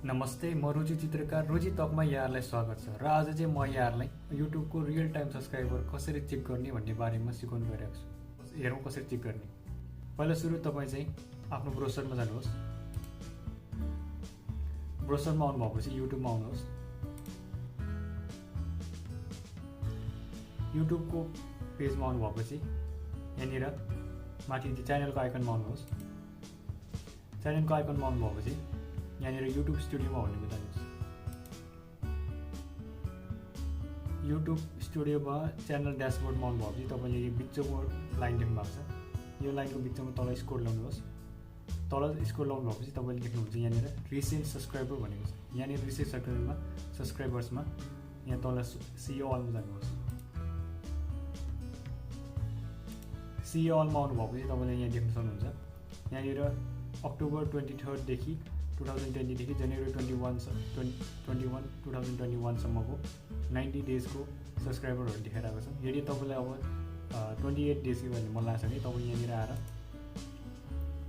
नमस्ते, म रोजी चित्रकार रोजिटकमा यहाँहरूलाई स्वागत छ र आज चाहिँ म यहाँहरूलाई युट्युबको रियल टाइम सब्सक्राइबर कसरी चेक गर्ने भन्ने बारेमा सिकाउनु गइरहेको छु। हेरौँ कसरी चेक गर्ने। पहिला सुरु तपाईँ चाहिँ आफ्नो ब्राउजरमा जानुहोस्। ब्राउजरमा आउनु भएपछि युट्युबमा आउनुहोस्। युट्युबको पेजमा आउनु भएपछि यहाँनिर माथि च्यानलको आइकनमा आउनुहोस्। च्यानलको आइकनमा आउनु भएपछि यहाँनिर युट्युब स्टुडियोमा भन्ने जानुहोस्। युट्युब स्टुडियोमा च्यानल ड्यासबोर्डमा आउनु भएपछि तपाईँले यो बिचको लाइन देख्नु भएको छ। यो लाइनको बिचमा तल स्क्रोल ल्याउनुहोस्। तल स्क्रोल ल्याउनु भएपछि तपाईँले देख्नुहुन्छ यहाँनिर रिसेन्ट सब्सक्राइबर भनेको छ। यहाँनिर रिसेन्ट सब्सक्राइबर्समा यहाँ तल सी अलमा जानुहोस्। सी अलमा आउनु भएपछि तपाईँले यहाँ देख्न सक्नुहुन्छ यहाँनिर अक्टोबर 23 देखि 2020 देखि जनवरी 21 2021सम्मको 90 डेजको सब्सक्राइबरहरू देखाइरहेको छ। यदि तपाईँलाई अब 28 डेजको भन्ने मन लाग्छ भने तपाईँ यहाँनिर आएर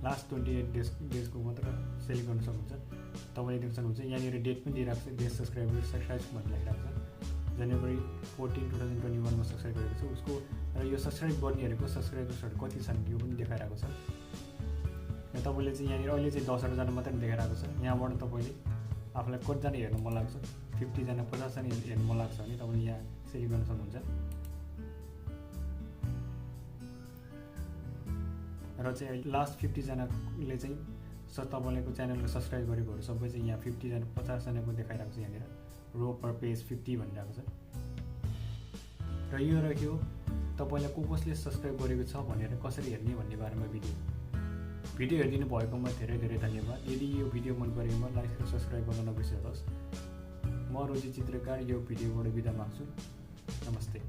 लास्ट 28 डेजको मात्र सेलेक्ट गर्न सक्नुहुन्छ। तपाईँले देख्न सक्नुहुन्छ यहाँनिर डेट पनि दिइरहेको छ। डेज सब्सक्राइबर भन्ने लेखिरहेको छ। जनवरी 14 2021मा सब्सक्राइब गरेको छ उसको र यो सब्सक्राइब गर्नेहरूको सब्सक्राइबर्सहरू कति छन् यो पनि देखाइरहेको छ। तपाईँले चाहिँ यहाँनिर अहिले चाहिँ 10 जना मात्रै देखाइरहेको छ। यहाँबाट तपाईँले आफूलाई कतिजना हेर्नु मन लाग्छ, 50 जना 50 जना हेर्नु मन लाग्छ भने तपाईँले यहाँ सेलेक्ट गर्न सक्नुहुन्छ। र चाहिँ लास्ट 50 जनाले चाहिँ तपाईँको च्यानलको सब्सक्राइब गरेकोहरू सबै चाहिँ यहाँ 50 जना 50 जनाको देखाइरहेको छ। यहाँनिर रो पर पेज 50 भनिरहेको छ। र यो रह्यो तपाईँलाई कसले सब्सक्राइब गरेको छ भनेर कसरी हेर्ने भन्ने बारेमा भिडियो हेरिदिनु भएकोमा धेरै धेरै धन्यवाद। यदि यो भिडियो मन परेमा लाइक र सब्सक्राइब गर्न नबिर्सनुहोस्। म रोजी चित्रकार यो भिडियोबाट बिदा माग्छु। नमस्ते।